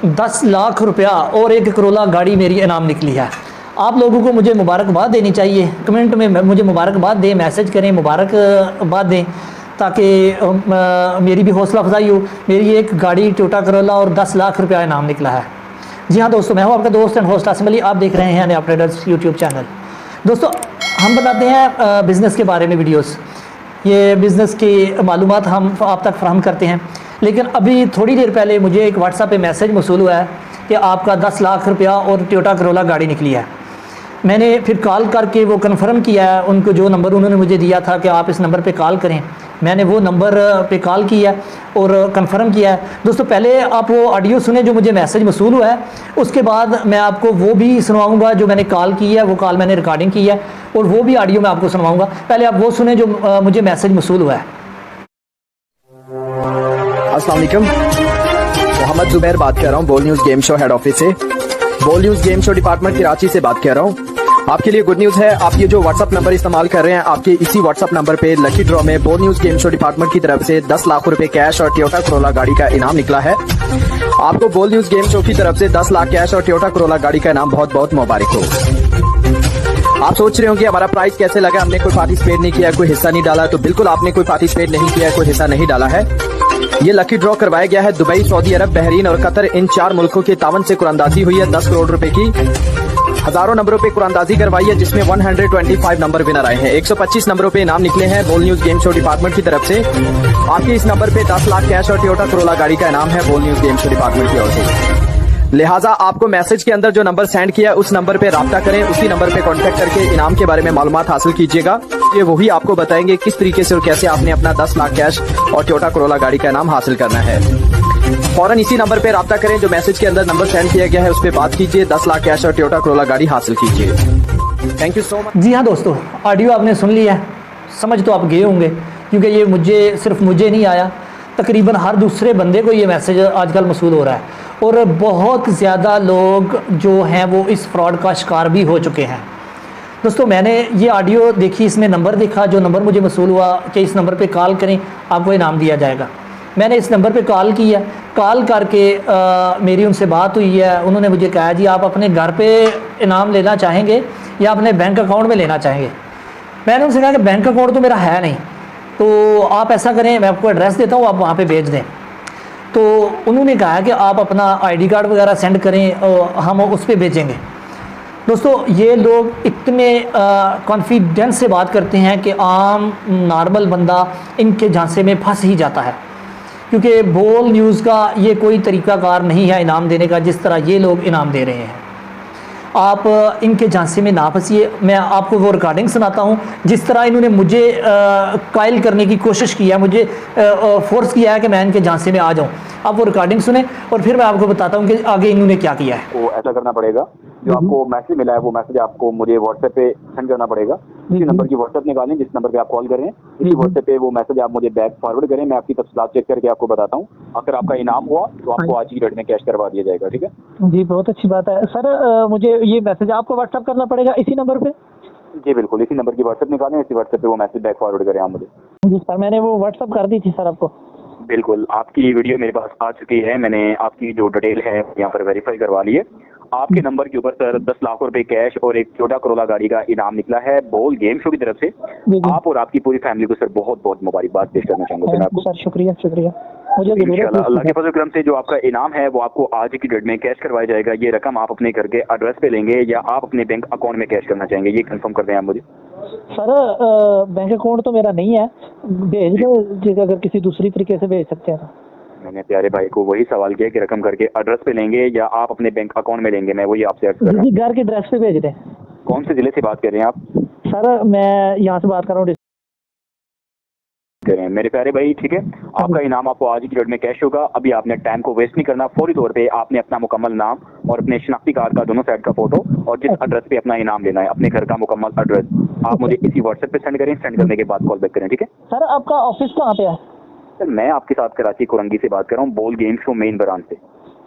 10 लाख रुपया और एक करोला गाड़ी मेरी इनाम निकली है। आप लोगों को मुझे मुबारकबाद देनी चाहिए, कमेंट में मुझे मुबारकबाद दें, मैसेज करें, मुबारकबाद दें, ताकि मेरी भी हौसला अफजाई हो। मेरी एक गाड़ी टोयोटा करोला और 10 लाख रुपया इनाम निकला है। जी हाँ दोस्तों, मैं हूँ आपका दोस्त एंड होस्ट आसिम अली। आप देख रहे हैं नया अपडेट्स यूट्यूब चैनल। दोस्तों, हम बताते हैं बिज़नेस के बारे में वीडियोस। ये बिज़नेस की मालूमात हम आप तक फराहम करते हैं। लेकिन अभी थोड़ी देर पहले मुझे एक व्हाट्सएप पे मैसेज मौसूल हुआ है कि आपका 10 लाख रुपया और टोयोटा करोला गाड़ी निकली है। मैंने फिर कॉल करके वो कंफर्म किया है, उनको जो नंबर उन्होंने मुझे दिया था कि आप इस नंबर पे कॉल करें, मैंने वो नंबर पे कॉल किया और कंफर्म किया है। दोस्तों, पहले आप वो ऑडियो सुने जो मुझे मैसेज मौसूल हुआ है, उसके बाद मैं आपको वो भी सुनवाऊंगा जो मैंने कॉल की है, वो कॉल मैंने रिकॉर्डिंग की है और वो भी ऑडियो मैं आपको सुनवाऊंगा। पहले आप वो सुने जो मुझे मैसेज मौसूल हुआ है। अस्सलाम वालेकुम, मोहम्मद जुबैर बात कर रहा हूँ बोल news game show head office से। बोल news game show department Karachi से बात कर रहा हूँ। आपके लिए गुड न्यूज़ है, आप ये जो व्हाट्सअप नंबर इस्तेमाल कर रहे हैं, आपके इसी व्हाट्सअप नंबर पे लकी ड्रॉ में बोल न्यूज़ गेम शो डिपार्टमेंट की तरफ से 10 लाख रुपए कैश और टोयोटा करोला गाड़ी का इनाम निकला है। आपको बोल न्यूज़ गेम शो की तरफ से 10 लाख कैश और टोयोटा करोला गाड़ी का इनाम बहुत बहुत मुबारक हो। आप सोच रहे हो कि हमारा प्राइस कैसे लगा, हमने कोई पार्टिसिपेट नहीं किया, कोई हिस्सा नहीं डाला, तो बिल्कुल आपने कोई पार्टिसिपेट नहीं किया, कोई हिस्सा नहीं डाला है। ये लकी ड्रॉ करवाया गया है दुबई, सऊदी अरब, बहरीन और कतर, इन 4 मुल्कों के 53 से कुरानदाजी हुई है 10 करोड़ रुपए की। हजारों नंबरों पे कुरानदाजी करवाई है जिसमें 125 नंबर विनर आए हैं। 125 नंबरों पे इनाम निकले हैं बोल न्यूज़ गेम शो डिपार्टमेंट की तरफ से। आपके इस नंबर पे 10 लाख कैश और टोयोटा करोला गाड़ी का इनाम है बोल न्यूज़ गेम शो डिपार्टमेंट की ओर से। लिहाजा आपको मैसेज के अंदर जो नंबर सेंड किया उस नंबर पे राब्ता करें, उसी नंबर पे कांटेक्ट करके इनाम के बारे में मालूमात हासिल कीजिएगा। ये वही आपको बताएंगे किस तरीके से और कैसे आपने अपना 10 लाख कैश और टोयोटा करोला गाड़ी का इनाम हासिल करना है। फौरन इसी नंबर पे राब्ता करें जो मैसेज के अंदर नंबर सेंड किया गया है, उस पर बात कीजिए, 10 लाख कैश और टोयोटा करोला गाड़ी हासिल कीजिए। Thank you so much. जी हाँ दोस्तों, ऑडियो आपने सुन लिया है, समझ तो आप गए होंगे, क्योंकि ये सिर्फ मुझे नहीं आया, तकरीबन हर दूसरे बंदे को ये मैसेज आजकल मौसूल हो रहा है और बहुत ज़्यादा लोग जो हैं वो इस फ्रॉड का शिकार भी हो चुके हैं। दोस्तों, मैंने ये ऑडियो देखी, इसमें नंबर देखा, जो नंबर मुझे मौसूल हुआ कि इस नंबर पे कॉल करें, आपको इनाम दिया जाएगा। मैंने इस नंबर पे कॉल किया, कॉल करके मेरी उनसे बात हुई है। उन्होंने मुझे कहा जी आप अपने घर पे इनाम लेना चाहेंगे या अपने बैंक अकाउंट में लेना चाहेंगे। मैंने उनसे कहा कि बैंक अकाउंट तो मेरा है नहीं, तो आप ऐसा करें, मैं आपको एड्रेस देता हूँ, आप वहाँ पे भेज दें। तो उन्होंने कहा कि आप अपना आईडी कार्ड वगैरह सेंड करें और हम उस पर भेजेंगे। दोस्तों, ये लोग इतने कॉन्फिडेंस से बात करते हैं कि आम नॉर्मल बंदा इनके झांसे में फंस ही जाता है, क्योंकि बोल न्यूज़ का ये कोई तरीक़ाकार नहीं है इनाम देने का जिस तरह ये लोग इनाम दे रहे हैं। आप इनके झांसे में ना फंसिए। मैं आपको वो रिकॉर्डिंग सुनाता हूँ जिस तरह इन्होंने मुझे कायल करने की कोशिश की है, मुझे फोर्स किया है कि मैं इनके झांसे में आ जाऊँ। आप वो रिकॉर्डिंग सुने और फिर मैं आपको बताता हूँ कि आगे इन्होंने क्या किया है। वो ऐसा करना पड़ेगा, जो आपको मैसेज मिला है वो मैसेज आपको मुझे व्हाट्सएप पे सेंड करना पड़ेगा। इसी नंबर की व्हाट्सएप निकालें जिस नंबर पे आप कॉल कर रहे हैं, इसी व्हाट्सएप पे वो मैसेज आप मुझे बैक फॉरवर्ड करें। मैं आपकी तफसीलात चेक करके आपको बताता हूँ। अगर आपका इनाम हुआ तो आपको आज ही डेट में कैश करवा दिया जाएगा। ठीक है जी, बहुत अच्छी बात है सर। मुझे ये मैसेज आपको व्हाट्सएप करना पड़ेगा इसी नंबर पे? जी बिल्कुल, इसी नंबर की व्हाट्सएप निकालें, इसी व्हाट्सएप पे वो मैसेज बैक फॉरवर्ड करें आप मुझे। जी सर, मैंने वो व्हाट्सएप कर दी थी सर आपको। बिल्कुल, आपकी वीडियो मेरे पास आ चुकी है, मैंने आपकी जो डिटेल है यहाँ पर वेरीफाई करवा ली है। आपके नंबर के ऊपर सर 10 लाख रुपए कैश और एक टोयोटा करोला गाड़ी का इनाम निकला है बोल गेम शो की तरफ से। आप और आपकी पूरी फैमिली को सर बहुत बहुत मुबारकबाद पेश करना चाहूँगा सर आपको। सर शुक्रिया शुक्रिया। मुझे इंशाल्लाह अल्लाह के फजल करम से जो आपका इनाम है वो आपको आज की डेट में कैश करवाया जाएगा। ये रकम आप अपने घर के एड्रेस पे लेंगे या आप अपने बैंक अकाउंट में कैश करना चाहेंगे, ये कंफर्म कर दें आप मुझे। सर बैंक अकाउंट तो मेरा नहीं है, भेज दो अगर किसी दूसरी तरीके से भेज सकते हैं। मैंने प्यारे भाई को वही सवाल किया कि रकम करके एड्रेस पे लेंगे या आप अपने बैंक अकाउंट में लेंगे, मैं वही आपसे अर्ज कर रहा हूँ। घर के एड्रेस पे भेज दें। कौन से जिले से बात कर रहे हैं आप? सर मैं यहाँ से बात कर रहा हूँ मेरे प्यारे भाई। ठीक है, आपका इनाम आपको आज की डेट में कैश होगा। अभी आपने टाइम को वेस्ट नहीं करना, फौरी तौर पे आपने अपना मुकम्मल नाम और अपने शनाख्ती कार्ड का दोनों साइड का फोटो और जिस एड्रेस पे अपना इनाम लेना है अपने घर का मुकम्मल एड्रेस आप मुझे इसी व्हाट्सएप पे सेंड करें। सेंड करने के बाद कॉल बैक करें। ठीक है सर। आपका ऑफिस कहाँ पे है? सर मैं आपके साथ कराची कोरंगी से बात कर रहा हूँ, बोल गेम शो मेन ब्रांच से।